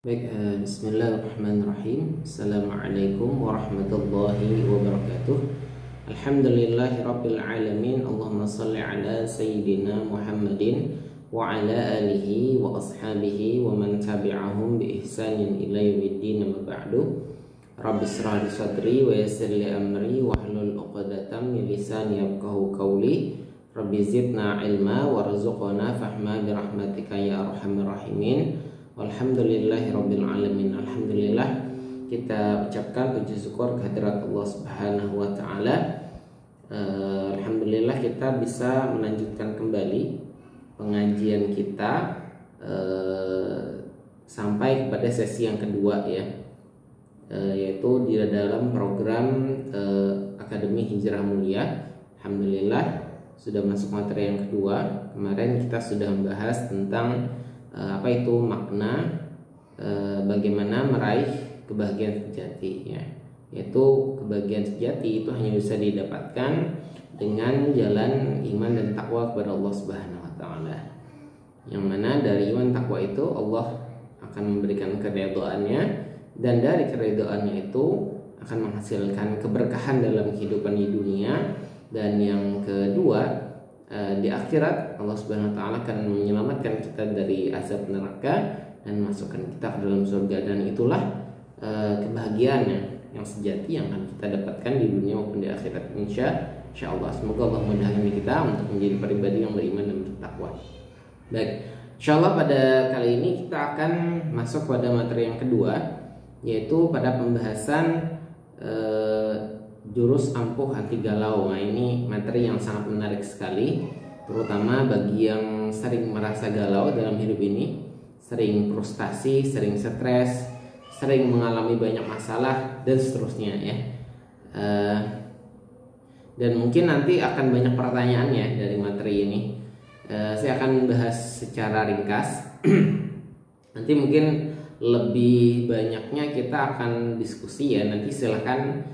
Baik, bismillahirrahmanirrahim. Assalamualaikum warahmatullahi wabarakatuh. Alhamdulillahirabbil alamin. Allahumma shalli ala sayyidina Muhammadin wa ala alihi wa ashabihi wa man tabi'ahum bi ihsanin ila yaumiddin, amma ba'du. Rabbi shrah li sadri wa yassir li amri wa hlul 'uqdatam min lisani yafqahu qawli. Rabbi zidna ilma warzuqna fahma bi rahmatika ya arhamar rahimin. Alhamdulillahirabbil alamin. Alhamdulillah, kita ucapkan puji syukur kehadirat Allah Subhanahu wa taala. Alhamdulillah kita bisa melanjutkan kembali pengajian kita sampai kepada sesi yang kedua ya. Yaitu di dalam program Akademi Hijrah Mulia. Alhamdulillah sudah masuk materi yang kedua. Kemarin kita sudah membahas tentang apa itu makna bagaimana meraih kebahagiaan sejati ya. Yaitu kebahagiaan sejati itu hanya bisa didapatkan dengan jalan iman dan takwa kepada Allah Subhanahu wa taala. Yang mana dari iman takwa itu Allah akan memberikan keridhaannya, dan dari keridhaannya itu akan menghasilkan keberkahan dalam kehidupan di dunia, dan yang kedua di akhirat Allah Subhanahu wa taala akan menyelamatkan kita dari azab neraka dan masukkan kita ke dalam surga. Dan itulah kebahagiaan yang sejati yang akan kita dapatkan di dunia maupun di akhirat, insya Allah. Semoga Allah memudahkan kita untuk menjadi pribadi yang beriman dan bertakwa. Baik, insya Allah pada kali ini kita akan masuk pada materi yang kedua, yaitu pada pembahasan jurus ampuh anti galau. Nah, ini materi yang sangat menarik sekali, terutama bagi yang sering merasa galau dalam hidup ini, sering frustasi, sering stres, sering mengalami banyak masalah dan seterusnya ya. Dan mungkin nanti akan banyak pertanyaannya dari materi ini. Saya akan bahas secara ringkas. Nanti mungkin lebih banyaknya kita akan diskusi ya. Nanti silahkan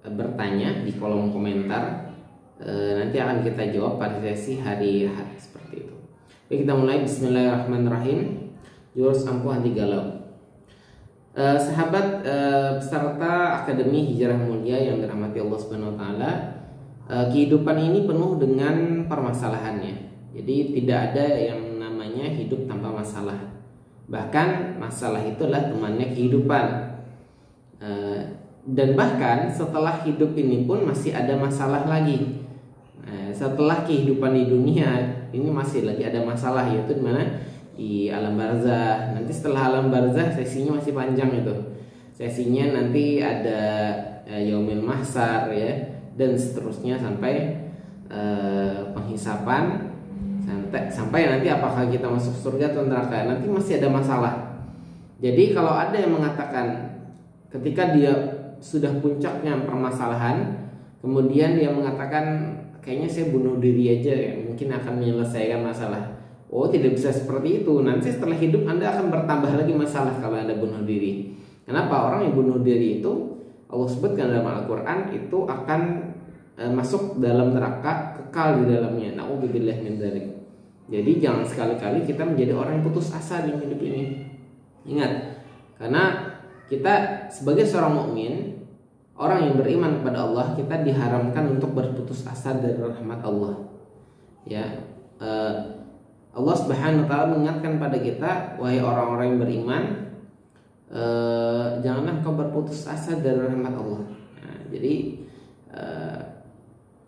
bertanya di kolom komentar. Nanti akan kita jawab pada sesi hari seperti itu. Baik, kita mulai. Bismillahirrahmanirrahim. Jurus ampuh anti galau. Sahabat peserta Akademi Hijrah Mulia yang dirahmati Allah Subhanahu wa taala, kehidupan ini penuh dengan permasalahannya. Jadi tidak ada yang namanya hidup tanpa masalah. Bahkan masalah itulah temannya kehidupan. Dan bahkan setelah hidup ini pun masih ada masalah lagi. Setelah kehidupan di dunia ini masih lagi ada masalah, yaitu dimana di alam barzah. Nanti setelah alam barzah sesinya masih panjang itu. Sesinya nanti ada yaumil mahsyar ya, dan seterusnya sampai penghisapan, sampai nanti apakah kita masuk surga atau neraka. Nanti masih ada masalah. Jadi kalau ada yang mengatakan ketika dia sudah puncaknya permasalahan, kemudian dia mengatakan kayaknya saya bunuh diri aja ya, mungkin akan menyelesaikan masalah. Oh, tidak bisa seperti itu. Nanti setelah hidup Anda akan bertambah lagi masalah kalau Anda bunuh diri. Kenapa? Orang yang bunuh diri itu Allah sebutkan dalam Al-Quran itu akan masuk dalam neraka, kekal di dalamnya. Na'udzubillah min dzalik. Jadi jangan sekali-kali kita menjadi orang yang putus asa di hidup ini. Ingat, karena kita sebagai seorang mukmin, orang yang beriman kepada Allah, kita diharamkan untuk berputus asa dari rahmat Allah. Ya, Allah Subhanahu wa taala mengingatkan pada kita, wahai orang-orang yang beriman, janganlah kau berputus asa dari rahmat Allah. Nah, jadi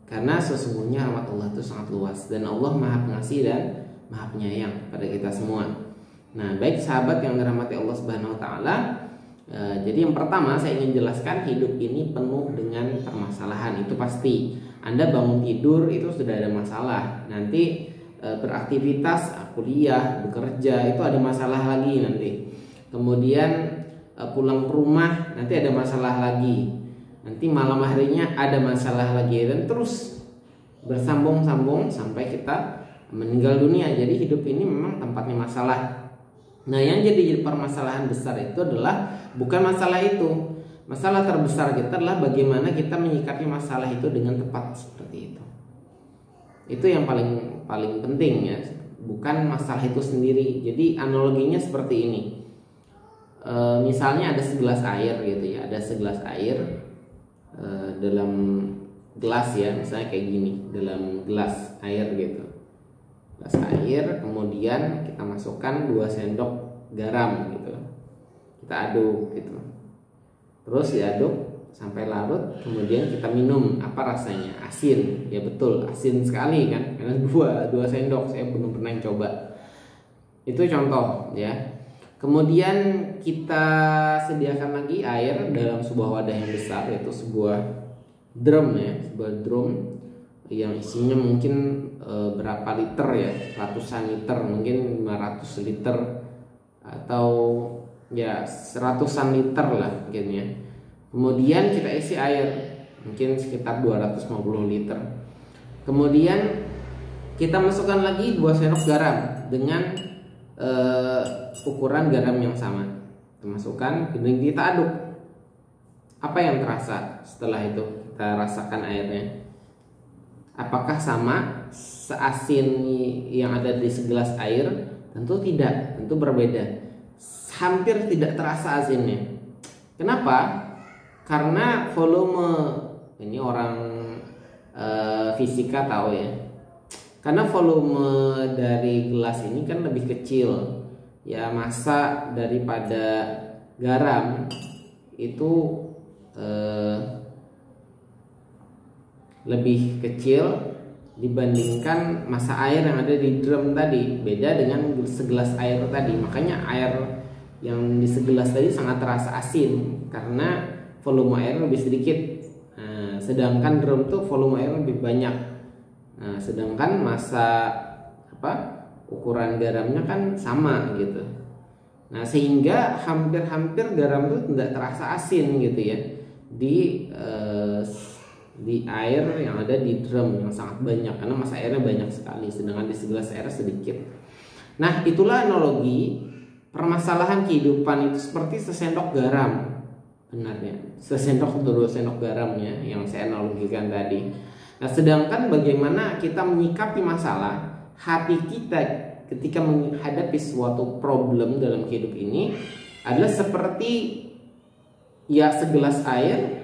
karena sesungguhnya rahmat Allah itu sangat luas, dan Allah Maha Pengasih dan Maha Penyayang pada kita semua. Nah, baik sahabat yang dirahmati Allah Subhanahu wa taala, jadi yang pertama saya ingin jelaskan, hidup ini penuh dengan permasalahan, itu pasti. Anda bangun tidur itu sudah ada masalah. Nanti beraktivitas, kuliah, bekerja itu ada masalah lagi nanti. Kemudian pulang ke rumah nanti ada masalah lagi. Nanti malam harinya ada masalah lagi, dan terus bersambung-sambung sampai kita meninggal dunia. Jadi hidup ini memang tempatnya masalah. Nah, yang jadi permasalahan besar itu adalah bukan masalah itu. Masalah terbesar kita adalah bagaimana kita menyikapi masalah itu dengan tepat seperti itu. Itu yang paling penting ya. bukan masalah itu sendiri. Jadi analoginya seperti ini. Misalnya ada segelas air gitu ya, ada segelas air dalam gelas ya, misalnya kayak gini, dalam gelas air gitu. Gelas air, kemudian kita masukkan 2 sendok garam gitu. Kita aduk gitu. Terus diaduk sampai larut, kemudian kita minum. Apa rasanya? Asin. Ya betul, asin sekali kan, karena 2 sendok, saya belum pernah coba. Itu contoh ya. Kemudian kita sediakan lagi air dalam sebuah wadah yang besar, yaitu sebuah drum ya, sebuah drum yang isinya mungkin berapa liter ya, ratusan liter, mungkin 500 liter atau ya seratusan liter lah mungkin ya. Kemudian kita isi air mungkin sekitar 250 liter. Kemudian kita masukkan lagi 2 sendok garam dengan ukuran garam yang sama. Kita masukkan, kemudian kita aduk. Apa yang terasa setelah itu? Kita rasakan airnya. Apakah sama seasin yang ada di segelas air? Tentu tidak, tentu berbeda. Hampir tidak terasa asinnya. Kenapa? Karena volume, ini orang fisika tahu ya. Karena volume dari gelas ini kan lebih kecil. Ya, massa daripada garam itu lebih kecil dibandingkan massa air yang ada di drum tadi. Beda dengan segelas air tadi. Makanya air yang di segelas tadi sangat terasa asin karena volume air lebih sedikit. Sedangkan drum tuh volume air lebih banyak. Sedangkan massa ukuran garamnya kan sama gitu. Nah, sehingga hampir-hampir garam itu tidak terasa asin gitu ya di air yang ada di drum yang sangat banyak, karena massa airnya banyak sekali, sedangkan di segelas air sedikit. Nah, itulah analogi permasalahan kehidupan itu seperti sesendok garam. Benarnya sesendok atau 2 sendok garamnya yang saya analogikan tadi. Nah, sedangkan bagaimana kita menyikapi masalah hati kita ketika menghadapi suatu problem dalam hidup ini adalah seperti ya segelas air,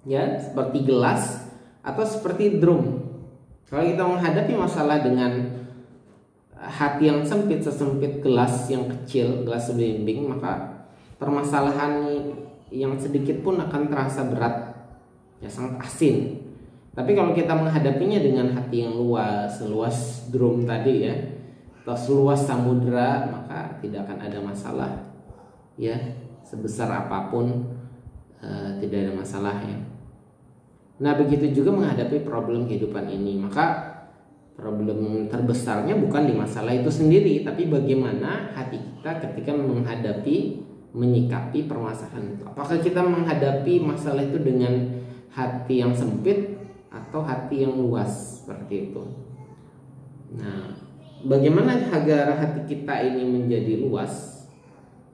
ya seperti gelas atau seperti drum. Kalau kita menghadapi masalah dengan hati yang sempit, sesempit gelas yang kecil, gelas sebimbing, maka permasalahan yang sedikit pun akan terasa berat, ya sangat asin. Tapi kalau kita menghadapinya dengan hati yang luas, seluas drum tadi ya, atau seluas samudra, maka tidak akan ada masalah. Ya, sebesar apapun tidak ada masalah ya. Nah, begitu juga menghadapi problem kehidupan ini. Maka problem terbesarnya bukan di masalah itu sendiri, tapi bagaimana hati kita ketika menghadapi, menyikapi permasalahan itu. Apakah kita menghadapi masalah itu dengan hati yang sempit atau hati yang luas seperti itu. Nah, bagaimana agar hati kita ini menjadi luas,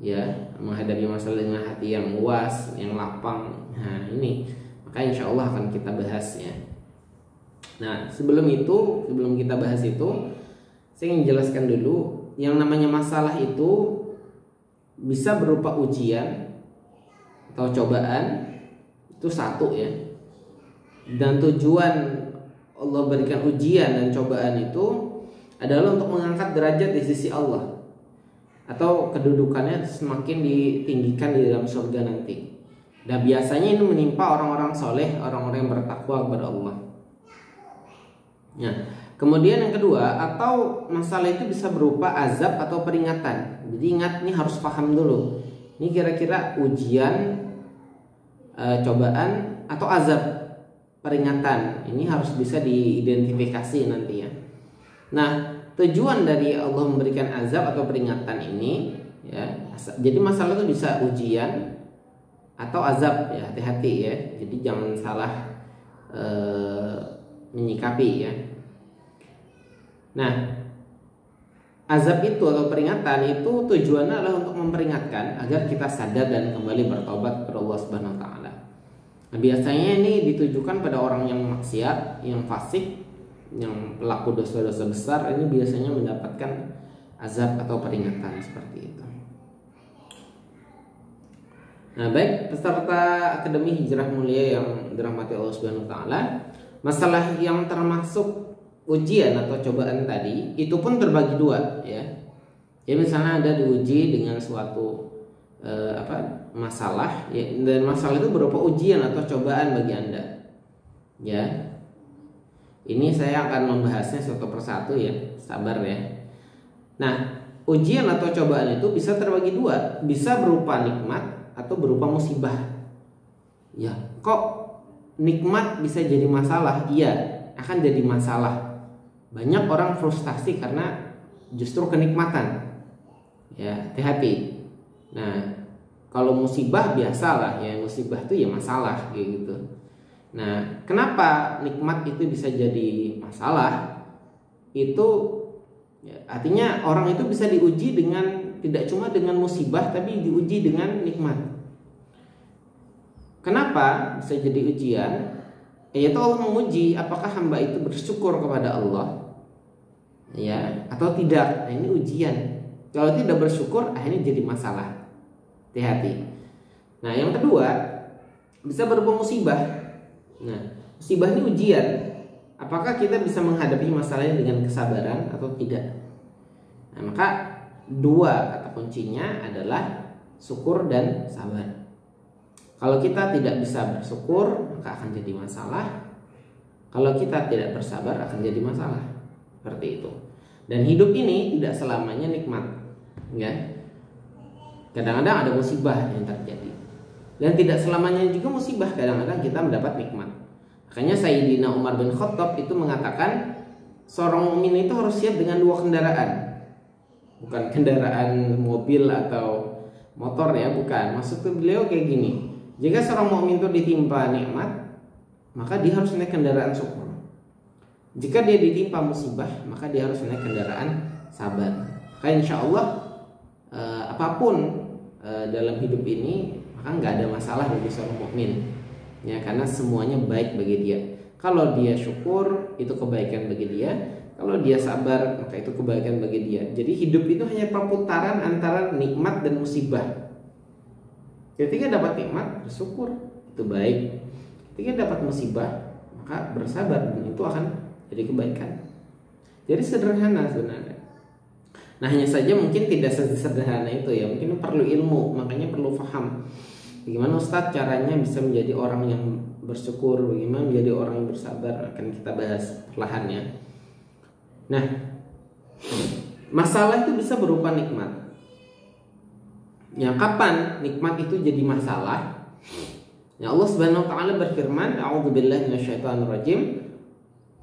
ya, menghadapi masalah dengan hati yang luas, yang lapang. Nah, ini maka insya Allah akan kita bahas ya. Nah, sebelum kita bahas itu, saya ingin jelaskan dulu yang namanya masalah itu bisa berupa ujian atau cobaan, itu satu ya. Dan tujuan Allah berikan ujian dan cobaan itu adalah untuk mengangkat derajat di sisi Allah, atau kedudukannya semakin ditinggikan di dalam surga nanti. Dan biasanya ini menimpa orang-orang soleh, orang-orang yang bertakwa kepada Allah. Nah, kemudian yang kedua, atau masalah itu bisa berupa azab atau peringatan. Jadi ingat, ini harus paham dulu. Ini kira-kira ujian, cobaan atau azab, peringatan. Ini harus bisa diidentifikasi nanti ya. Nah, tujuan dari Allah memberikan azab atau peringatan ini ya, jadi masalah itu bisa ujian atau azab ya, hati-hati ya. Jadi jangan salah menyikapi ya. Nah, azab itu atau peringatan itu tujuannya adalah untuk memperingatkan agar kita sadar dan kembali bertobat kepada Allah Subhanahu wa taala. Nah, biasanya ini ditujukan pada orang yang maksiat, yang fasik, yang pelaku dosa-dosa besar ini biasanya mendapatkan azab atau peringatan seperti itu. Nah, baik peserta Akademi Hijrah Mulia yang dirahmati Allah Subhanahu wa taala, masalah yang termasuk ujian atau cobaan tadi itu pun terbagi dua ya. Ya misalnya ada diuji dengan suatu masalah ya, dan masalah itu berupa ujian atau cobaan bagi Anda. Ya. Ini saya akan membahasnya satu persatu ya, sabar ya. Nah, ujian atau cobaan itu bisa terbagi dua, bisa berupa nikmat atau berupa musibah. Ya, kok nikmat bisa jadi masalah? Iya, akan jadi masalah. Banyak orang frustasi karena justru kenikmatan. Ya, hati-hati. Nah, kalau musibah biasalah ya, musibah itu ya masalah kayak gitu. Nah, kenapa nikmat itu bisa jadi masalah? Itu ya, artinya orang itu bisa diuji dengan tidak cuma dengan musibah, tapi diuji dengan nikmat. Kenapa bisa jadi ujian? Yaitu Allah menguji apakah hamba itu bersyukur kepada Allah, ya, atau tidak. Nah, ini ujian. Kalau tidak bersyukur, akhirnya jadi masalah. Hati-hati. Nah, yang kedua bisa berupa musibah. Nah, musibah ini ujian. Apakah kita bisa menghadapi masalahnya dengan kesabaran atau tidak? Nah, maka dua kata kuncinya adalah syukur dan sabar. Kalau kita tidak bisa bersyukur, maka akan jadi masalah. Kalau kita tidak bersabar, akan jadi masalah. Seperti itu. Dan hidup ini tidak selamanya nikmat, ya. Kadang-kadang ada musibah yang terjadi. Dan tidak selamanya juga musibah, kadang-kadang kita mendapat nikmat. Makanya Sayyidina Umar bin Khattab itu mengatakan seorang mukmin itu harus siap dengan dua kendaraan. Bukan kendaraan mobil atau motor ya, bukan. Maksud beliau kayak gini. Jika seorang mukmin itu ditimpa nikmat, maka dia harus naik kendaraan syukur. Jika dia ditimpa musibah, maka dia harus naik kendaraan sabar. Maka insya Allah apapun dalam hidup ini, maka nggak ada masalah bagi seorang mukmin. Ya, karena semuanya baik bagi dia. Kalau dia syukur, itu kebaikan bagi dia. Kalau dia sabar, maka itu kebaikan bagi dia. Jadi hidup itu hanya perputaran antara nikmat dan musibah. Ketika dapat nikmat, bersyukur, itu baik. Ketika dapat musibah, maka bersabar, dan itu akan jadi kebaikan. Jadi sederhana sebenarnya. Nah, hanya saja mungkin tidak sesederhana itu ya. Mungkin perlu ilmu, makanya perlu paham. Bagaimana Ustadz caranya bisa menjadi orang yang bersyukur, bagaimana menjadi orang yang bersabar, akan kita bahas perlahan ya. Nah, masalah itu bisa berupa nikmat. Ya, kapan nikmat itu jadi masalah? Ya, Allah Subhanahu wa taala berfirman, "A'udzubillahi minasyaitonirrajim.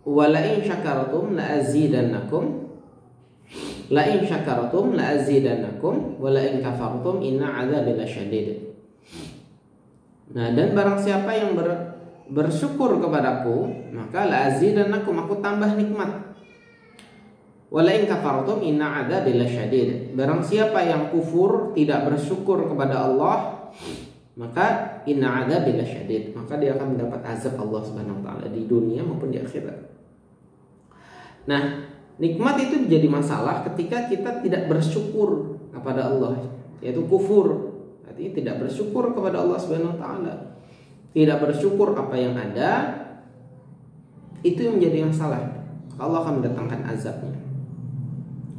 Wa la in syakartum la azidannakum. La in syakartum la azidannakum wa la in kafartum inna 'adzabi lasyadid." Nah, dan barang siapa yang bersyukur kepadaku, maka la azidannakum, aku tambah nikmat. Wala in kafartum inna 'adzabi lasyadid. Barang siapa yang kufur, tidak bersyukur kepada Allah, maka inna 'adzabi lasyadid, maka dia akan mendapat azab Allah Subhanahu wa taala di dunia maupun di akhirat. Nah, nikmat itu jadi masalah ketika kita tidak bersyukur kepada Allah, yaitu kufur. Artinya tidak bersyukur kepada Allah Subhanahu wa taala. Tidak bersyukur apa yang ada, itu yang menjadi masalah. Allah akan mendatangkan azabnya.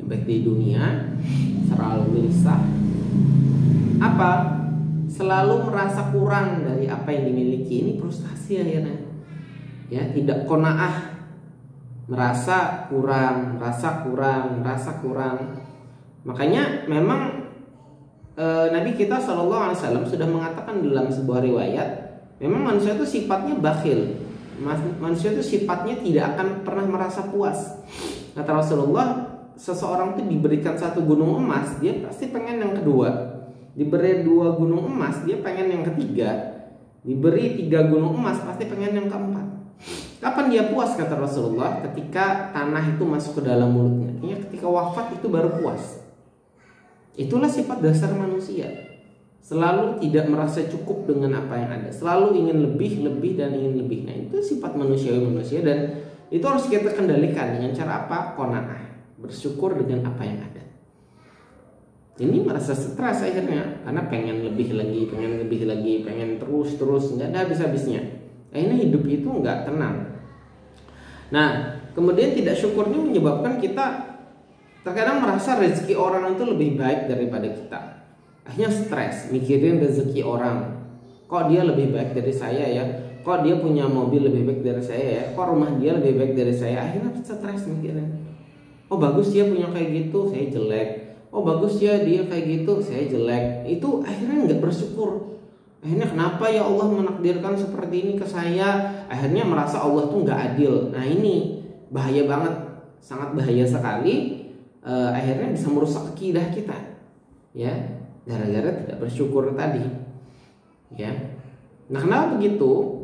Baik di dunia, selalu gelisah. Apa? Selalu merasa kurang dari apa yang dimiliki. Ini frustasi akhirnya. Ya, tidak qanaah. Merasa kurang. Makanya memang Nabi kita SAW sudah mengatakan dalam sebuah riwayat, memang manusia itu sifatnya bakhil. Manusia itu sifatnya tidak akan pernah merasa puas. Kata Rasulullah, seseorang itu diberikan satu gunung emas, dia pasti pengen yang kedua. Diberi 2 gunung emas, dia pengen yang ketiga. Diberi 3 gunung emas, pasti pengen yang keempat. Kapan dia puas, kata Rasulullah? Ketika tanah itu masuk ke dalam mulutnya. Artinya ketika wafat itu baru puas. Itulah sifat dasar manusia. Selalu tidak merasa cukup dengan apa yang ada. Selalu ingin lebih dan ingin lebih. Nah, itu sifat manusia dan Itu harus kita kendalikan dengan cara apa? Qanaah, bersyukur dengan apa yang ada. Ini merasa stres akhirnya karena pengen lebih lagi, pengen terus nggak ada habis-habisnya. Akhirnya hidup itu nggak tenang. Nah, kemudian tidak syukurnya menyebabkan kita terkadang merasa rezeki orang itu lebih baik daripada kita. Akhirnya stres mikirin rezeki orang. Kok dia lebih baik dari saya ya? Kok dia punya mobil lebih baik dari saya ya? Kok rumah dia lebih baik dari saya? Akhirnya stres mikirin. Oh bagus dia punya kayak gitu, saya jelek. Oh bagus ya dia kayak gitu, saya jelek. Itu akhirnya nggak bersyukur. Akhirnya kenapa ya Allah menakdirkan seperti ini ke saya? Akhirnya merasa Allah tuh nggak adil. Nah ini bahaya banget, sangat bahaya sekali. Akhirnya bisa merusak akidah kita, ya, gara-gara tidak bersyukur tadi, ya. Nah kenapa begitu?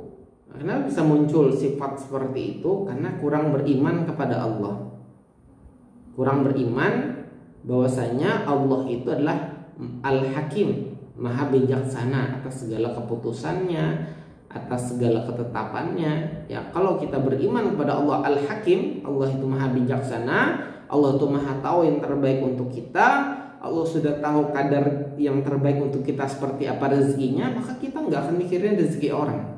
Kenapa bisa muncul sifat seperti itu? Karena kurang beriman kepada Allah, kurang beriman bahwasanya Allah itu adalah Al-Hakim, Maha bijaksana atas segala keputusannya, atas segala ketetapannya. Ya, kalau kita beriman kepada Allah Al-Hakim, Allah itu Maha bijaksana, Allah itu Maha tahu yang terbaik untuk kita, Allah sudah tahu kadar yang terbaik untuk kita seperti apa rezekinya, maka kita nggak akan mikirin rezeki orang.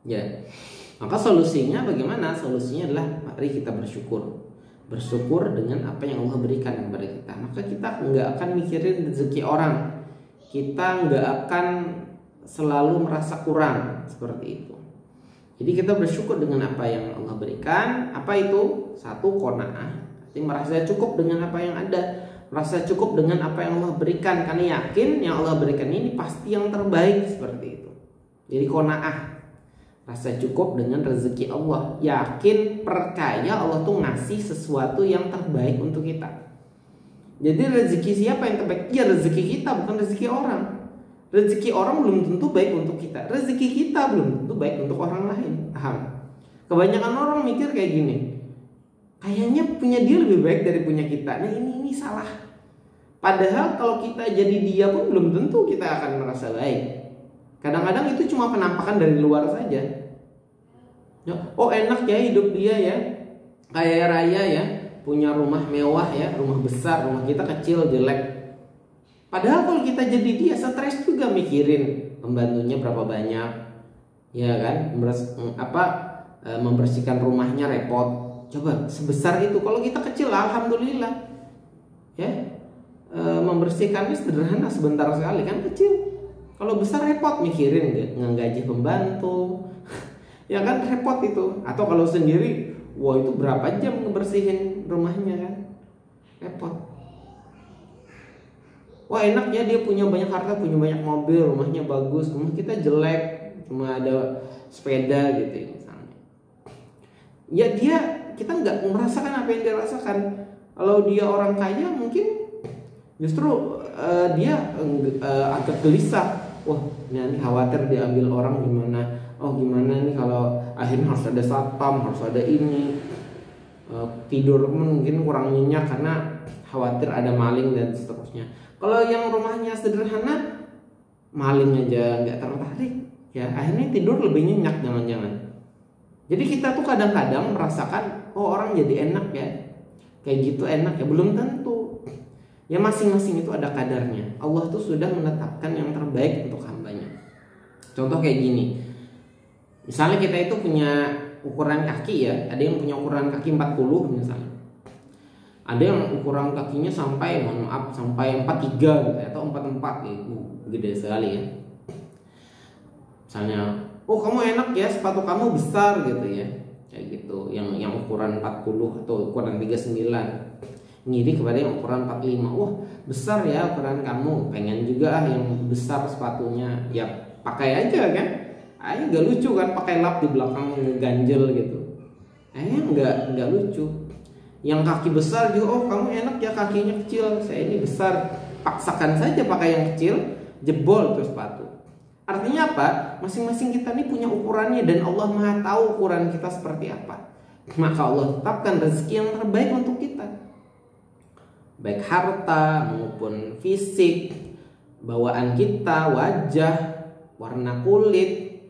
Ya, maka solusinya bagaimana? Solusinya adalah mari kita bersyukur. Bersyukur dengan apa yang Allah berikan kepada kita. Maka kita nggak akan mikirin rezeki orang. Kita nggak akan selalu merasa kurang seperti itu. Jadi kita bersyukur dengan apa yang Allah berikan. Apa itu? Satu, qanaah. Artinya merasa cukup dengan apa yang ada, merasa cukup dengan apa yang Allah berikan, karena yakin yang Allah berikan ini pasti yang terbaik seperti itu. Jadi qanaah, rasa cukup dengan rezeki Allah, yakin, percaya Allah tuh ngasih sesuatu yang terbaik untuk kita. Jadi rezeki siapa yang terbaik? Ya rezeki kita, bukan rezeki orang. Rezeki orang belum tentu baik untuk kita, rezeki kita belum tentu baik untuk orang lain. Paham? Kebanyakan orang mikir kayak gini, kayaknya punya dia lebih baik dari punya kita. Nah ini salah. Padahal kalau kita jadi dia pun belum tentu kita akan merasa baik. Kadang-kadang itu cuma penampakan dari luar saja. Oh enak ya hidup dia ya, kaya raya ya, punya rumah mewah ya, rumah besar, rumah kita kecil jelek. Padahal kalau kita jadi dia, stres juga mikirin pembantunya berapa banyak, ya kan, membersihkan rumahnya repot. Coba sebesar itu, kalau kita kecil alhamdulillah ya, membersihkannya sederhana, sebentar sekali kan, kecil. Kalau besar repot mikirin ngegaji pembantu ya kan, repot itu. Atau kalau sendiri, wah itu berapa jam ngebersihin rumahnya kan, repot. Wah enak ya dia punya banyak harta, punya banyak mobil, rumahnya bagus, rumah kita jelek, cuma ada sepeda gitu misalnya. Ya kita nggak merasakan apa yang dia rasakan. Kalau dia orang kaya mungkin justru dia agak gelisah. Wah nanti khawatir diambil orang gimana. Oh gimana nih kalau akhirnya harus ada satpam, harus ada ini. Tidur mungkin kurang nyenyak karena khawatir ada maling dan seterusnya. Kalau yang rumahnya sederhana, maling aja nggak tertarik, ya akhirnya tidur lebih nyenyak jangan-jangan. Jadi kita tuh kadang-kadang merasakan, oh orang jadi enak ya, kayak gitu enak ya, belum tentu. Ya masing-masing itu ada kadarnya. Allah tuh sudah menetapkan yang terbaik untuk hambanya. Contoh kayak gini, misalnya kita itu punya ukuran kaki ya, ada yang punya ukuran kaki 40 misalnya. Ada yang ukuran kakinya sampai, sampai 43 gitu atau 44 gitu, gede sekali ya. Misalnya, oh kamu enak ya, sepatu kamu besar gitu ya, kayak gitu. Yang ukuran 40 atau ukuran 39, ngiri kepada yang ukuran 45. Wah besar ya ukuran kamu, pengen juga yang besar sepatunya. Ya pakai aja kan, nggak lucu kan pakai lap di belakang ngeganjel gitu. Nggak lucu. Yang kaki besar juga, oh kamu enak ya kakinya kecil, saya ini besar, paksakan saja pakai yang kecil, jebol tuh sepatu. Artinya apa? Masing-masing kita ini punya ukurannya dan Allah Maha tahu ukuran kita seperti apa. Maka Allah tetapkan rezeki yang terbaik untuk kita, baik harta maupun fisik, bawaan kita, wajah, warna kulit,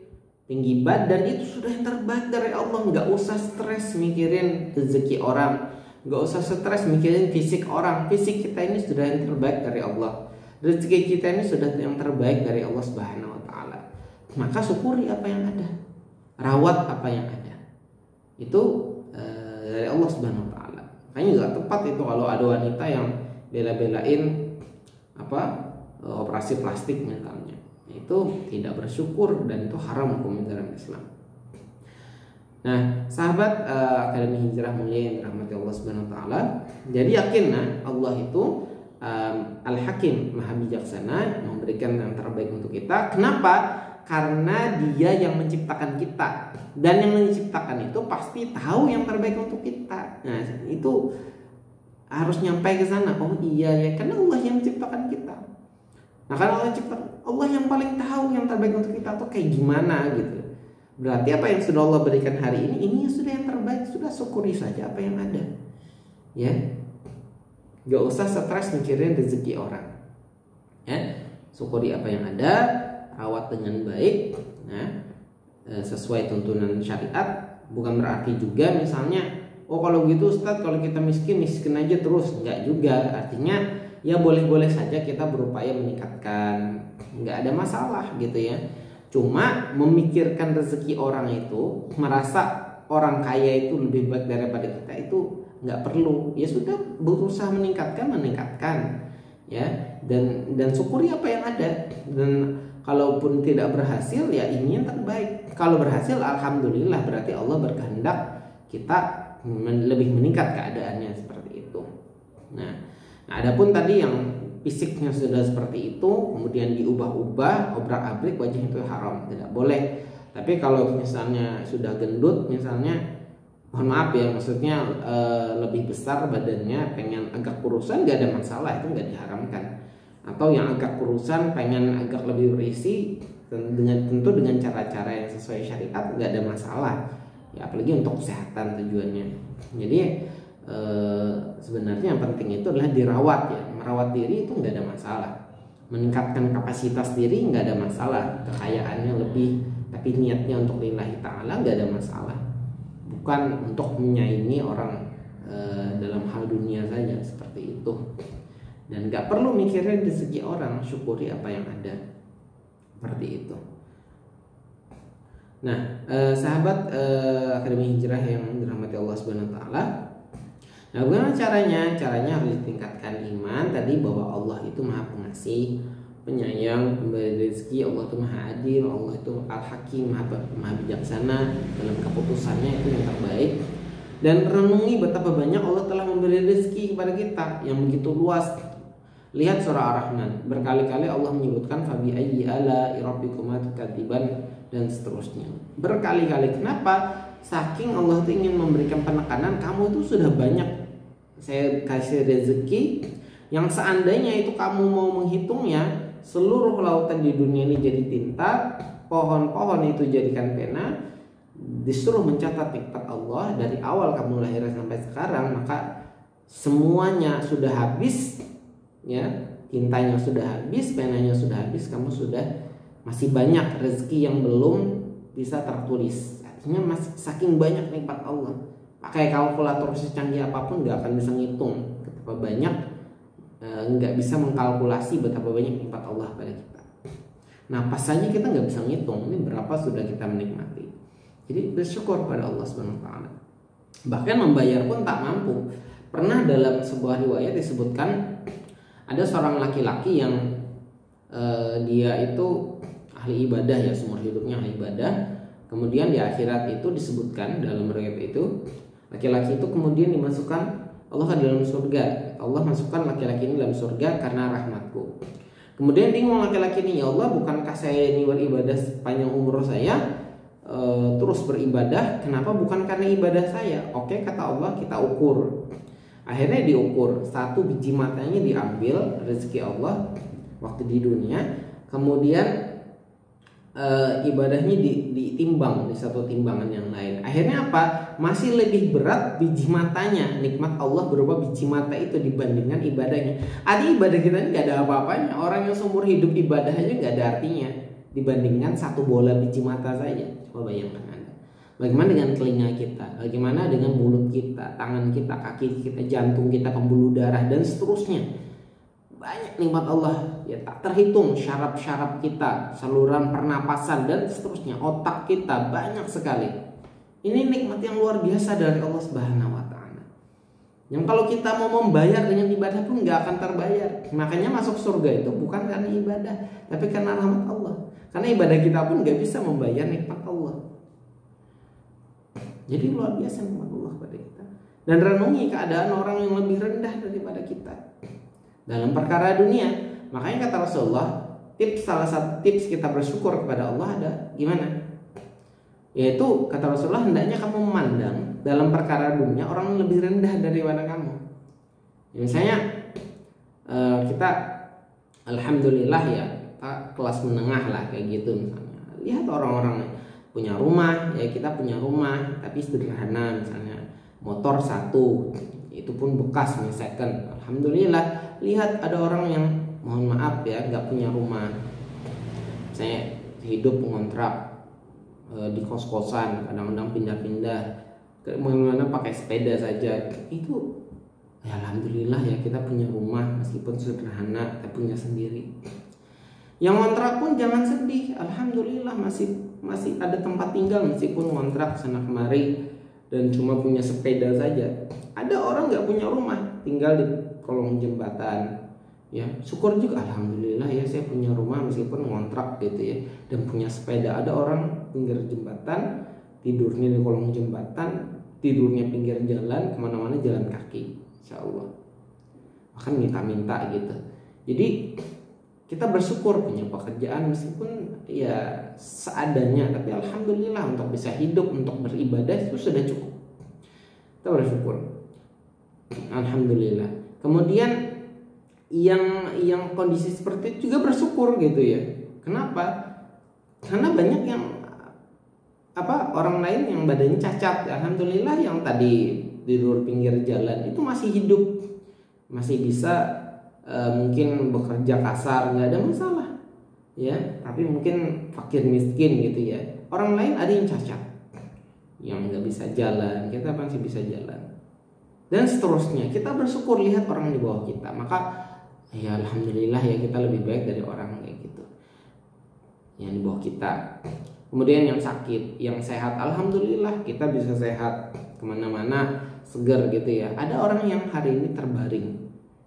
tinggi badan itu sudah yang terbaik dari Allah. Nggak usah stres mikirin rezeki orang, nggak usah stres mikirin fisik orang. Fisik kita ini sudah yang terbaik dari Allah, rezeki kita ini sudah yang terbaik dari Allah Subhanahu wa Ta'ala. Maka syukuri apa yang ada, rawat apa yang ada, itu dari Allah Subhanahu wa Ta'ala. Makanya nggak tepat itu kalau ada wanita yang bela-belain operasi plastik misalnya, itu tidak bersyukur dan itu haram hukum dalam Islam. Nah, sahabat Akademi Hijrah Mulia yang dirahmati Allah Subhanahu wa Ta'ala, jadi yakinlah Allah itu Al-Hakim, Maha Bijaksana, memberikan yang terbaik untuk kita. Kenapa? Karena Dia yang menciptakan kita, dan yang menciptakan itu pasti tahu yang terbaik untuk kita. Nah, itu harus nyampe ke sana. Oh iya ya, karena Allah yang menciptakan kita. Nah, karena Allah yang paling tahu yang terbaik untuk kita tuh kayak gimana gitu. Berarti apa yang sudah Allah berikan hari ini sudah yang terbaik, sudah syukuri saja apa yang ada. Ya. Gak usah stres mikirin rezeki orang. Ya. Syukuri apa yang ada, rawat dengan baik, nah, sesuai tuntunan syariat. Bukan berarti juga misalnya, oh kalau gitu Ustadz, kalau kita miskin aja terus. Enggak juga. Artinya ya boleh-boleh saja kita berupaya meningkatkan, nggak ada masalah gitu ya. Cuma memikirkan rezeki orang itu, merasa orang kaya itu lebih baik daripada kita, itu nggak perlu. Ya sudah, berusaha meningkatkan ya, dan syukuri apa yang ada. Dan kalaupun tidak berhasil ya ini yang terbaik. Kalau berhasil alhamdulillah, berarti Allah berkehendak kita lebih meningkat keadaannya seperti itu. Nah, adapun tadi yang fisiknya sudah seperti itu, kemudian diubah-ubah, obrak-abrik, wajah itu haram, tidak boleh. Tapi kalau misalnya sudah gendut, misalnya, mohon maaf ya, maksudnya lebih besar badannya, pengen agak kurusan, gak ada masalah, itu gak diharamkan. Atau yang agak kurusan, pengen agak lebih berisi, tentu dengan cara-cara yang sesuai syariat, gak ada masalah. Ya apalagi untuk kesehatan tujuannya. Jadi sebenarnya yang penting itu adalah dirawat ya. Merawat diri itu nggak ada masalah, meningkatkan kapasitas diri nggak ada masalah, kekayaannya lebih tapi niatnya untuk lillahi ta'ala nggak ada masalah, bukan untuk menyaingi orang dalam hal dunia saja seperti itu. Dan nggak perlu mikirin rezeki orang, syukuri apa yang ada seperti itu. Nah, sahabat Akademi Hijrah yang dirahmati Allah Subhanahu wa Ta'ala, nah bagaimana caranya? Caranya harus ditingkatkan iman tadi, bahwa Allah itu Maha Pengasih, Penyayang, Pemberi rezeki. Allah itu Maha Adil, Allah itu Al-Hakim, Maha Bijaksana dalam keputusannya, itu yang terbaik. Dan renungi betapa banyak Allah telah memberi rezeki kepada kita yang begitu luas. Lihat surah Ar-Rahman, berkali-kali Allah menyebutkan fabi ayyi ala rabbikuma tukadziban dan seterusnya. Berkali-kali. Kenapa? Saking Allah itu ingin memberikan penekanan, kamu itu sudah banyak saya kasih rezeki yang seandainya itu kamu mau menghitungnya, seluruh lautan di dunia ini jadi tinta, pohon-pohon itu jadikan pena, disuruh mencatat nikmat Allah dari awal kamu lahir sampai sekarang, maka semuanya sudah habis ya, tintanya sudah habis, penanya sudah habis, kamu sudah masih banyak rezeki yang belum bisa tertulis. Artinya masih saking banyak nikmat Allah. Pakai kalkulator secanggih apapun nggak akan bisa ngitung betapa banyak, nggak bisa mengkalkulasi betapa banyak nikmat Allah pada kita. Nah, pas saja kita nggak bisa ngitung ini berapa sudah kita menikmati. Jadi bersyukur pada Allah Subhanahu wa Ta'ala. Bahkan membayar pun tak mampu. Pernah dalam sebuah riwayat disebutkan ada seorang laki-laki yang dia itu ahli ibadah ya, seumur hidupnya ahli ibadah. Kemudian di akhirat itu disebutkan dalam riwayat itu, laki-laki itu kemudian dimasukkan Allah ke dalam surga. Allah masukkan laki-laki ini dalam surga karena rahmatku. Kemudian bingung laki-laki ini, ya Allah, bukankah saya ini beribadah sepanjang umur saya, terus beribadah, kenapa bukan karena ibadah saya? Oke, kata Allah, kita ukur. Akhirnya diukur, satu biji matanya diambil rezeki Allah waktu di dunia, kemudian ibadahnya ditimbang di satu timbangan yang lain. Akhirnya apa? Masih lebih berat biji matanya, nikmat Allah berupa biji mata itu dibandingkan ibadahnya. Artinya ibadah kita ini gak ada apa-apanya. Orang yang seumur hidup ibadah aja gak ada artinya. dibandingkan satu bola biji mata saja. Coba bayangkan Anda. Bagaimana dengan telinga kita, bagaimana dengan mulut kita, tangan kita, kaki kita, jantung kita, pembuluh darah, dan seterusnya. Banyak nikmat Allah, ya tak terhitung. Syaraf-syaraf kita, saluran pernapasan, dan seterusnya. Otak kita, banyak sekali. Ini nikmat yang luar biasa dari Allah Subhanahu wa Ta'ala, yang kalau kita mau membayar dengan ibadah pun nggak akan terbayar. Makanya masuk surga itu bukan karena ibadah, tapi karena rahmat Allah. Karena ibadah kita pun nggak bisa membayar nikmat Allah. Jadi luar biasa nikmat Allah pada kita. Dan renungi keadaan orang yang lebih rendah daripada kita dalam perkara dunia. Makanya kata Rasulullah, salah satu tips kita bersyukur kepada Allah ada gimana? Yaitu kata Rasulullah, hendaknya kamu memandang dalam perkara dunia orang yang lebih rendah daripada kamu. Ya, misalnya kita alhamdulillah ya, kita kelas menengah lah kayak gitu misalnya. Lihat orang-orang punya rumah, ya kita punya rumah tapi sederhana, misalnya motor satu, itu pun bekas second. Alhamdulillah. Lihat ada orang yang mohon maaf ya nggak punya rumah, saya hidup mengontrak di kos-kosan, kadang-kadang pindah-pindah, kemana-mana pakai sepeda saja. Itu ya alhamdulillah ya kita punya rumah meskipun sederhana, kita punya sendiri. Yang kontrak pun jangan sedih, alhamdulillah masih ada tempat tinggal meskipun kontrak sana kemari dan cuma punya sepeda saja. Ada orang nggak punya rumah, tinggal di kolong jembatan. Ya, syukur juga alhamdulillah ya saya punya rumah meskipun ngontrak gitu ya, dan punya sepeda. Ada orang pinggir jembatan, tidurnya di kolong jembatan, tidurnya pinggir jalan, kemana-mana jalan kaki, insya Allah. Bahkan minta-minta gitu. Jadi kita bersyukur punya pekerjaan meskipun ya seadanya, tapi alhamdulillah untuk bisa hidup, untuk beribadah itu sudah cukup. Kita bersyukur, alhamdulillah. Kemudian yang kondisi seperti itu juga bersyukur gitu ya. Kenapa? Karena banyak yang orang lain yang badannya cacat, alhamdulillah yang tadi tidur pinggir jalan itu masih hidup, masih bisa mungkin bekerja kasar, nggak ada masalah ya, tapi mungkin fakir miskin gitu ya. Orang lain ada yang cacat, yang nggak bisa jalan, kita masih bisa jalan, dan seterusnya. Kita bersyukur lihat orang di bawah kita, maka ya alhamdulillah ya kita lebih baik dari orang kayak gitu yang di bawah kita. Kemudian yang sakit, yang sehat, alhamdulillah kita bisa sehat kemana-mana, segar gitu ya. Ada orang yang hari ini terbaring,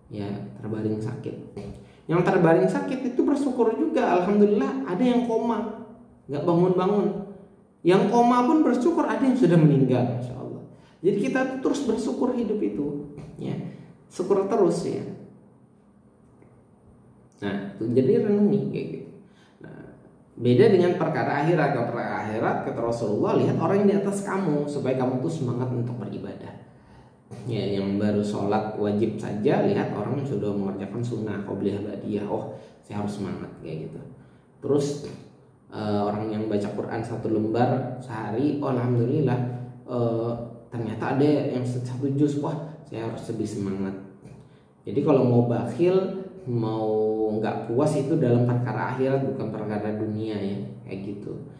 ya terbaring sakit. Yang terbaring sakit itu bersyukur juga, alhamdulillah. Ada yang koma, nggak bangun-bangun. Yang koma pun bersyukur, ada yang sudah meninggal, masya Allah. Jadi kita terus bersyukur hidup itu, ya syukur terus ya. Nah, jadi renungi kayak gitu. Nah, beda dengan perkara akhirat. Kalau perkara akhirat kata Rasulullah, lihat orang yang di atas kamu supaya kamu tuh semangat untuk beribadah. Ya, yang baru sholat wajib saja, lihat orang yang sudah mengerjakan sunnah qobliyah ba'diyah, oh saya harus semangat kayak gitu. Terus orang yang baca Quran satu lembar sehari, oh alhamdulillah, ternyata ada yang satu juz, wah saya harus lebih semangat. Jadi kalau mau bakhil, mau nggak puas itu dalam perkara akhirat, bukan perkara dunia ya, kayak gitu.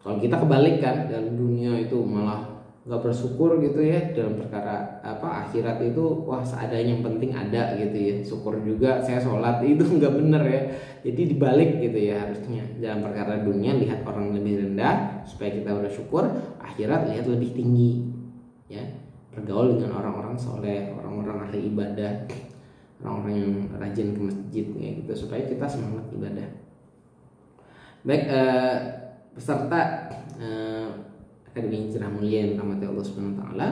Kalau kita kebalik kan, dalam dunia itu malah nggak bersyukur gitu ya, dalam perkara akhirat itu wah seadanya, yang penting ada gitu ya, syukur juga saya sholat, itu nggak bener ya. Jadi dibalik gitu ya harusnya. Dalam perkara dunia lihat orang lebih rendah supaya kita bersyukur, akhirat lihat lebih tinggi ya, bergaul dengan orang-orang soleh, orang-orang ahli ibadah, orang-orang yang rajin ke masjid ya gitu, supaya kita semangat ibadah. Baik, peserta Akademi Hijrah Mulia yang rahmati Allah Subhanahu wa taala,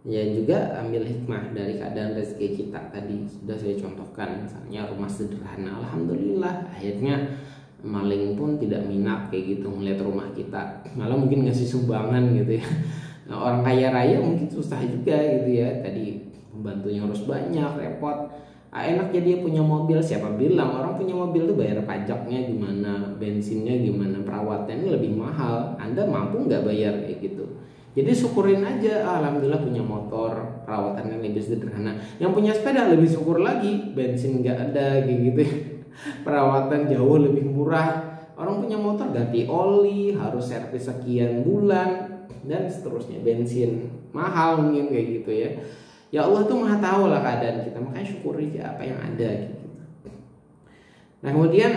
ya juga ambil hikmah dari keadaan rezeki kita tadi sudah saya contohkan. Misalnya rumah sederhana, alhamdulillah akhirnya maling pun tidak minat kayak gitu melihat rumah kita, malah mungkin ngasih sumbangan gitu ya. Nah, orang kaya raya mungkin susah juga gitu ya, tadi pembantunya harus banyak, repot. Enak jadi punya mobil, siapa bilang orang punya mobil tuh bayar pajaknya gimana, bensinnya gimana, perawatannya lebih mahal. Anda mampu nggak bayar kayak gitu? Jadi syukurin aja, alhamdulillah punya motor, perawatannya lebih sederhana. Yang punya sepeda lebih syukur lagi, bensin nggak ada kayak gitu, perawatan jauh lebih murah, Orang punya motor ganti oli, harus servis sekian bulan dan seterusnya, bensin mahal mungkin kayak gitu ya. Ya Allah tuh maha tahu lah keadaan kita, makanya syukuri apa yang ada gitu. Nah kemudian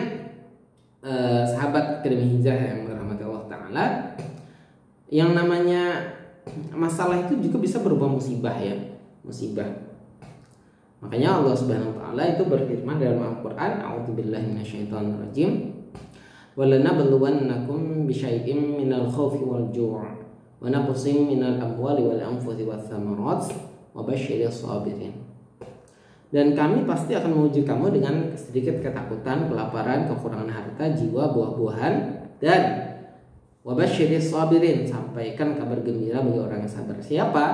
sahabat Akademi Hijrah yang dirahmati Allah Ta'ala, yang namanya masalah itu juga bisa berubah musibah ya, musibah. Makanya Allah Subhanahu wa taala itu berfirman dalam Al-Qur'an, a'udzubillahi minasyaitonirrajim, walanabluwannakum bisyai'im minal khaufi wal ju' wa naqsim minal amwali wal anfusi wath thamarat wa basyiris sabirin. Dan kami pasti akan menguji kamu dengan sedikit ketakutan, kelaparan, kekurangan harta, jiwa, buah-buahan, dan wabasyiris sabirin, sampaikan kabar gembira bagi orang yang sabar. Siapa?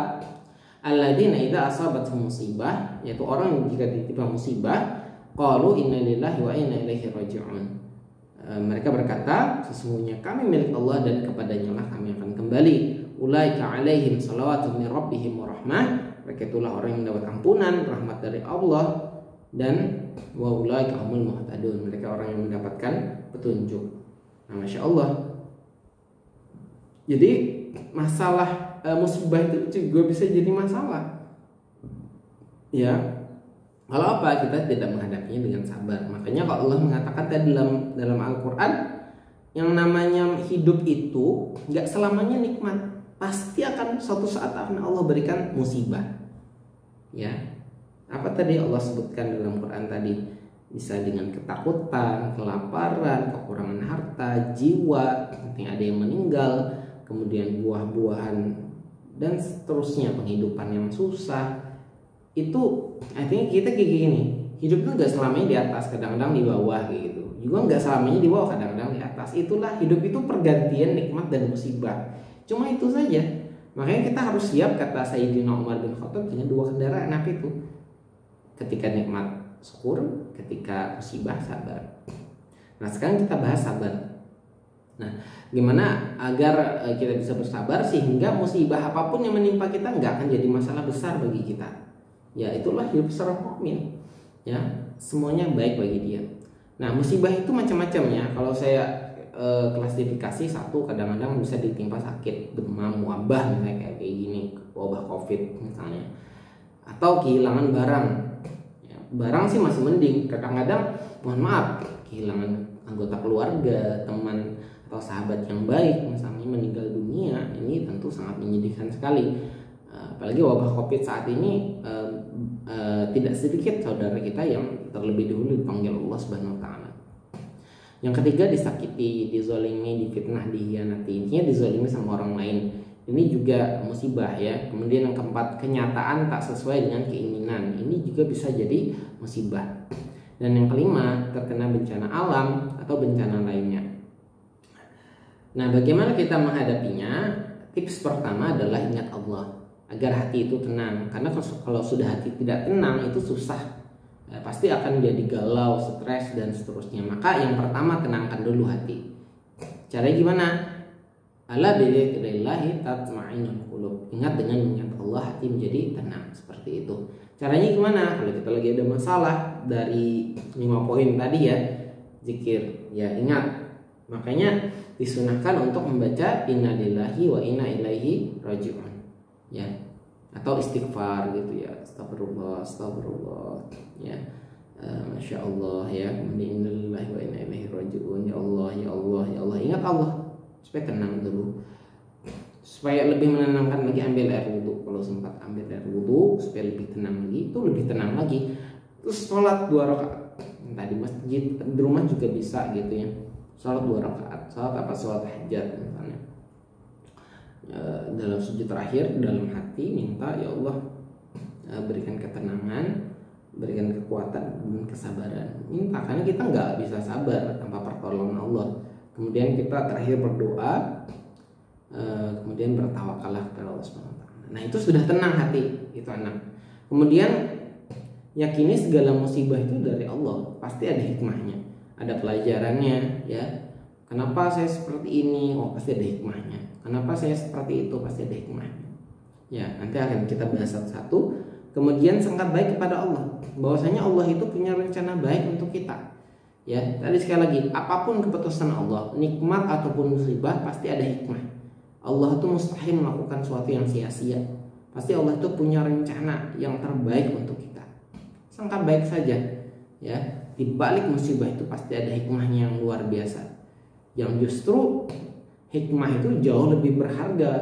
Alladzina idza asabatuhum musibah, yaitu orang yang jika ditimpa musibah, qalu inna lillahi wa inna ilaihi raji'un. Mereka berkata, sesungguhnya kami milik Allah dan kepadanya lah kami akan kembali. Ulaika alaihim salawatu min rabbihim wa rahmah. Mereka itulah orang yang mendapat ampunan, rahmat dari Allah, dan wa ulaika humul muhtadun. Mereka orang yang mendapatkan petunjuk. Nah, Masya Allah. Jadi masalah musibah itu juga bisa jadi masalah. Ya, kalau apa kita tidak menghadapinya dengan sabar. Makanya kalau Allah mengatakan dalam Al-Quran, yang namanya hidup itu nggak selamanya nikmat, pasti akan suatu saat akan Allah berikan musibah. Ya, apa tadi Allah sebutkan dalam Quran tadi? Bisa dengan ketakutan, kelaparan, kekurangan harta, jiwa, mungkin ada yang meninggal, kemudian buah-buahan dan seterusnya, penghidupan yang susah. Itu artinya kita kayak gini, hidup itu nggak selamanya di atas, kadang-kadang di bawah kayak gitu. Juga nggak selamanya di bawah, kadang-kadang di atas. Itulah hidup itu, pergantian nikmat dan musibah. Cuma itu saja. Makanya kita harus siap, kata Sayyidina Umar bin Khattab, dengan dua kendaraan apa itu? Ketika nikmat syukur, ketika musibah sabar. Nah sekarang kita bahas sabar. Nah, gimana agar kita bisa bersabar sehingga musibah apapun yang menimpa kita nggak akan jadi masalah besar bagi kita. Ya itulah hidup seorang mukmin. Ya, semuanya baik bagi dia. Nah, musibah itu macam-macam ya. Kalau saya klasifikasi, satu, kadang-kadang bisa ditimpa sakit, demam, wabah misalnya kayak gini, wabah COVID misalnya. Atau kehilangan barang. Ya, barang sih masih mending. Kadang-kadang mohon maaf, kehilangan anggota keluarga, teman atau sahabat yang baik misalnya meninggal dunia, ini tentu sangat menyedihkan sekali. Apalagi wabah COVID saat ini, tidak sedikit saudara kita yang terlebih dahulu dipanggil Allah Subhanahu wa taala. Yang ketiga, disakiti, dizolimi, difitnah, dikhianati. Intinya dizolimi sama orang lain. Ini juga musibah ya. Kemudian yang keempat, kenyataan tak sesuai dengan keinginan. Ini juga bisa jadi musibah. Dan yang kelima, terkena bencana alam atau bencana lainnya. Nah, bagaimana kita menghadapinya? Tips pertama adalah ingat Allah, agar hati itu tenang. Karena kalau sudah hati tidak tenang, itu susah. Pasti akan jadi galau, stres, dan seterusnya. Maka yang pertama, tenangkan dulu hati. Caranya gimana? Ala bidzikrillahi tatma'innul qulub. Ingat, dengan mengingat Allah hati menjadi tenang. Seperti itu. Caranya gimana? Kalau kita lagi ada masalah, dari 5 poin tadi ya, zikir, ya ingat. Makanya disunahkan untuk membaca inna lillahi wa inna ilaihi raji'un. Ya. Atau istighfar gitu ya, astagfirullah, astagfirullah ya, masya Allah ya, kemudian innalillahi wa inna ilaihi raji'un, ya Allah, ya Allah, ya Allah. Ingat Allah supaya tenang dulu, supaya lebih menenangkan lagi. Ambil air wudhu, kalau sempat ambil air wudhu supaya lebih tenang lagi, itu lebih tenang lagi. Terus sholat 2 rakaat tadi masjid, di rumah juga bisa gitu ya, sholat 2 rakaat. Sholat apa? Sholat hajat misalnya. Dalam sujud terakhir, dalam hati minta, ya Allah, berikan ketenangan, berikan kekuatan dan kesabaran. Minta, karena kita nggak bisa sabar tanpa pertolongan Allah. Kemudian kita terakhir berdoa, kemudian bertawakallah kepada Allah SWT. Nah itu sudah tenang hati, itu enak. Kemudian yakini segala musibah itu dari Allah, pasti ada hikmahnya, ada pelajarannya ya. Kenapa saya seperti ini? Oh, pasti ada hikmahnya. Kenapa saya seperti itu? Pasti ada hikmahnya. Ya, nanti akan kita bahas satu-satu. Kemudian sangat baik kepada Allah, bahwasanya Allah itu punya rencana baik untuk kita. Ya, tadi sekali lagi, apapun keputusan Allah, nikmat ataupun musibah pasti ada hikmah. Allah itu mustahil melakukan sesuatu yang sia-sia. Pasti Allah itu punya rencana yang terbaik untuk kita. Sangka baik saja, ya. Di balik musibah itu pasti ada hikmahnya yang luar biasa. Yang justru hikmah itu jauh lebih berharga,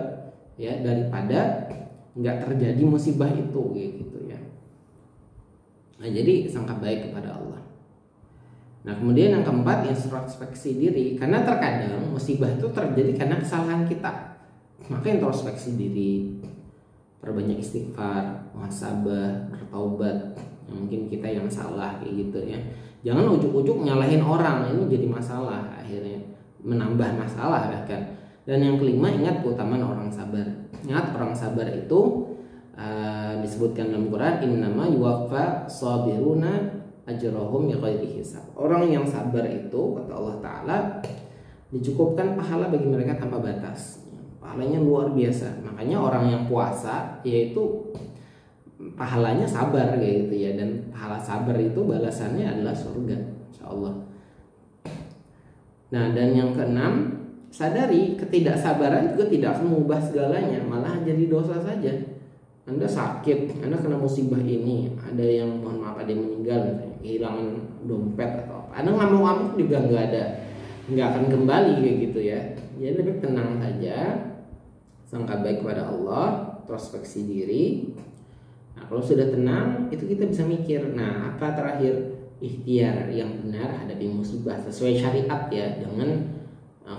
ya, daripada nggak terjadi musibah itu, gitu ya. Nah, jadi sangka baik kepada Allah. Nah, kemudian yang keempat, introspeksi diri. Karena terkadang musibah itu terjadi karena kesalahan kita. Maka introspeksi diri, perbanyak istighfar, muhasabah, bertaubat. Mungkin kita yang salah kayak gitu ya. Jangan ujuk-ujuk nyalahin orang, ini jadi masalah, akhirnya menambah masalah bahkan. Dan yang kelima, ingat keutamaan orang sabar. Ingat orang sabar itu disebutkan dalam Quran, innama yuwaffa sabiruna ajrahum bighairi hisab. Orang yang sabar itu, kata Allah Ta'ala, dicukupkan pahala bagi mereka tanpa batas. Pahalanya luar biasa. Makanya orang yang puasa yaitu pahalanya sabar kayak gitu ya. Dan pahala sabar itu balasannya adalah surga, insyaallah. Nah, dan yang keenam, sadari ketidaksabaran juga tidak akan mengubah segalanya, malah jadi dosa saja. Anda sakit, Anda kena musibah ini, ada yang mohon maaf ada yang meninggal, misalnya kehilangan dompet atau apa, Anda ngamuk-ngamuk juga nggak akan kembali kayak gitu ya. Jadi lebih tenang saja, sangka baik kepada Allah, introspeksi diri. Nah, kalau sudah tenang, itu kita bisa mikir, nah apa terakhir, ikhtiar yang benar hadapi musibah sesuai syariat ya, jangan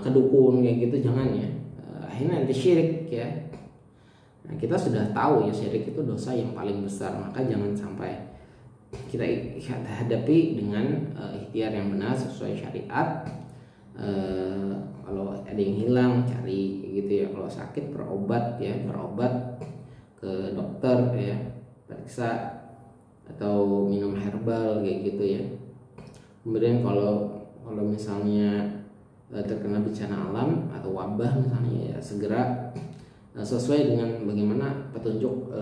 kedukun kayak gitu, jangan ya. Akhirnya nanti syirik ya. Nah, kita sudah tahu ya syirik itu dosa yang paling besar, maka jangan sampai kita hadapi dengan ikhtiar yang benar sesuai syariat. Kalau ada yang hilang cari gitu ya, kalau sakit berobat ke dokter ya, periksa atau minum herbal kayak gitu ya. Kemudian kalau misalnya terkena bencana alam atau wabah misalnya ya, segera sesuai dengan bagaimana petunjuk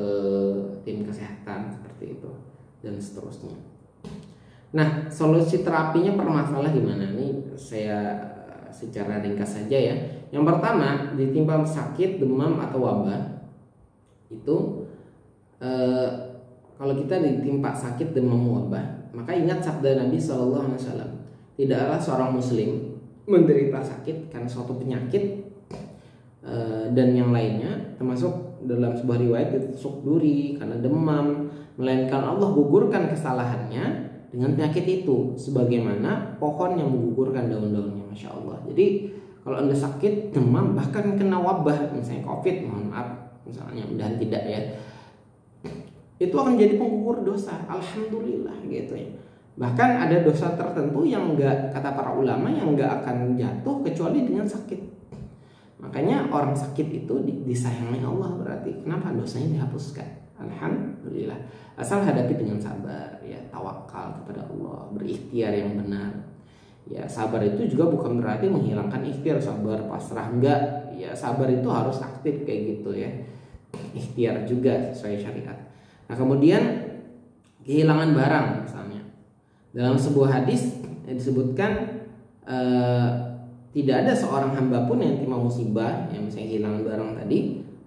tim kesehatan seperti itu dan seterusnya. Nah, solusi terapinya permasalahan gimana nih? Saya secara ringkas saja ya. Yang pertama, ditimpa sakit, demam atau wabah itu kalau kita ditimpa sakit, demam, wabah, maka ingat sabda Nabi SAW, tidaklah seorang muslim menderita sakit karena suatu penyakit dan yang lainnya, termasuk dalam sebuah riwayat ditusuk duri karena demam, melainkan Allah gugurkan kesalahannya dengan penyakit itu, sebagaimana pohon yang menggugurkan daun-daunnya. Masya Allah. Jadi kalau Anda sakit, demam, bahkan kena wabah, misalnya COVID, mohon maaf, misalnya, mudahan tidak ya, itu akan jadi penggugur dosa. Alhamdulillah gitu ya. Bahkan ada dosa tertentu yang enggak, kata para ulama, yang enggak akan jatuh kecuali dengan sakit. Makanya orang sakit itu disayangi Allah, berarti kenapa dosanya dihapuskan. Alhamdulillah. Asal hadapi dengan sabar ya, tawakal kepada Allah, berikhtiar yang benar. Ya, sabar itu juga bukan berarti menghilangkan ikhtiar, sabar pasrah, enggak. Ya, sabar itu harus aktif kayak gitu ya. Ikhtiar juga sesuai syariat. Nah, kemudian kehilangan barang misalnya. Dalam sebuah hadis disebutkan tidak ada seorang hamba pun yang terima musibah, yang misalnya kehilangan barang tadi,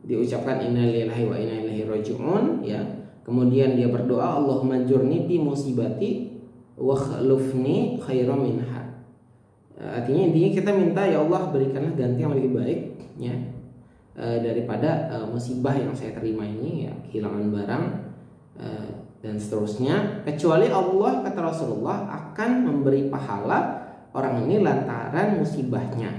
diucapkan inna lillahi wa inna ilaihi raji'un ya. Kemudian dia berdoa, Allahumma jurni fi musibati wa khlufni khairan minha. Artinya intinya kita minta, ya Allah berikanlah ganti yang lebih baik ya daripada musibah yang saya terima ini ya, kehilangan barang dan seterusnya, kecuali Allah, kata Rasulullah, akan memberi pahala orang ini lantaran musibahnya,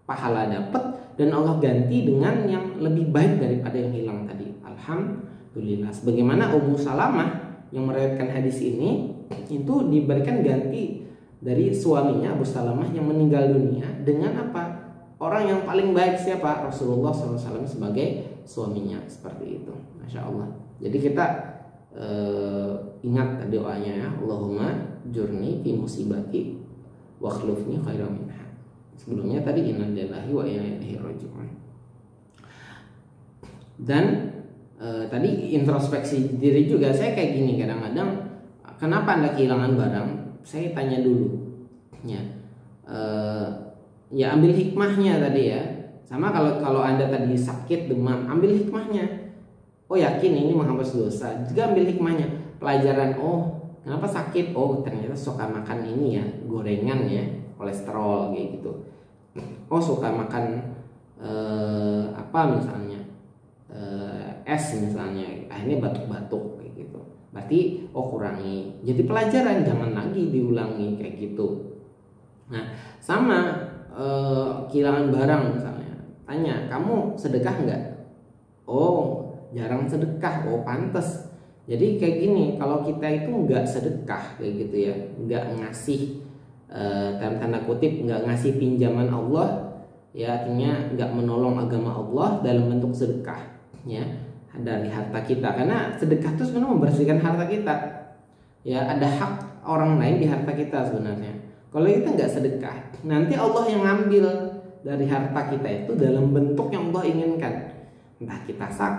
pahala dapat dan Allah ganti dengan yang lebih baik daripada yang hilang tadi. Alhamdulillah. Sebagaimana Ummu Salamah yang meriwayatkan hadis ini, itu diberikan ganti dari suaminya Abu Salamah yang meninggal dunia dengan apa? Orang yang paling baik siapa? Rasulullah SAW sebagai suaminya, seperti itu. Masya Allah. Jadi kita ingat doanya ya, Allahumma jurni fi musibati wa khlufni khairan minha. Sebelumnya tadi inna lillahi wa inna ilaihi raji'un. Dan tadi introspeksi diri juga, saya kayak gini kadang-kadang, kenapa Anda kehilangan barang? Saya tanya dulu, Ya, ya ambil hikmahnya tadi ya. Sama kalau Anda tadi sakit demam, ambil hikmahnya. Oh yakin ini menghapus dosa, juga ambil hikmahnya. Pelajaran, oh kenapa sakit? Oh ternyata suka makan ini ya, gorengan ya, kolesterol kayak gitu. Oh suka makan apa misalnya es misalnya, akhirnya batuk-batuk kayak gitu. Berarti oh kurangi. Jadi pelajaran, jangan lagi diulangi kayak gitu. Nah sama kehilangan barang misalnya, tanya kamu sedekah nggak? Oh jarang sedekah. Oh pantes. Jadi kayak gini, kalau kita itu nggak sedekah kayak gitu ya, nggak ngasih dalam tanda kutip nggak ngasih pinjaman Allah ya, artinya nggak menolong agama Allah dalam bentuk sedekah ya dari harta kita, karena sedekah itu sebenarnya membersihkan harta kita ya, ada hak orang lain di harta kita sebenarnya. Kalau kita nggak sedekah, nanti Allah yang ngambil dari harta kita itu dalam bentuk yang Allah inginkan, entah kita sakit